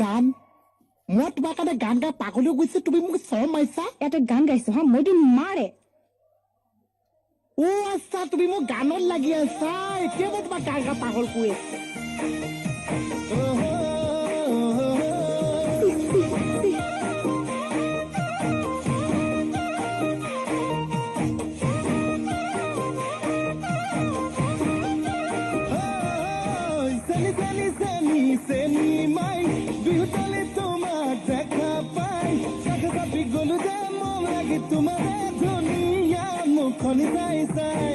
জান মই তোমাৰ কাৰণে গান গাই পাগল হৈ গৈছো তুমি মোক চৰ মাৰিছা ইয়াতে গান গাইছো হা মইতো মাৰে আচ্ছা তুমি মোক গানত লাগি আছা এতিয়া মই তোমাক গান গাই পাগল কৰি আছো তোমাৰ ধুনীয়া মুখনি চাই চাই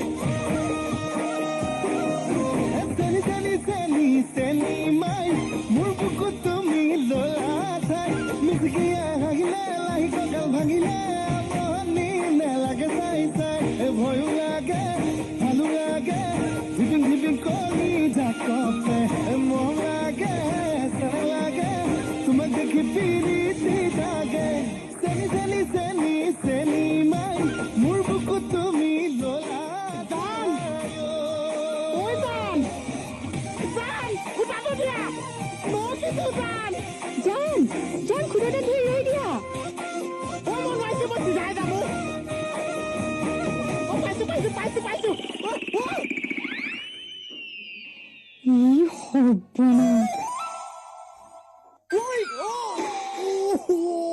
চেনি চেনি চেনি চেনি মাই মোৰ বুকুত তুমি ললা ঠাই মিচিকিয়া হাগিলে লাহি কঁকাল ভাঙিলে মনি নেলাগে চাই চাই ভয়ো লাগে ভালো লাগে ধিপিং ধিপিং কৰি জাকতে মহ লাগে চাহ লাগে তোমাক দেখি পিৰিতি থাকে চেনি চেনি চেনি চেনি মাই মোৰ বুকুত তুমি ললা জান ঐ জান জান উঠাব দিয়া মই কিছু জান জান জান খুদাটা ধুই ৰৈ দিয়া মই নোৱাৰিছো মই চিধাই যাবো পাইছো ই সৰ্বনাশ ঐ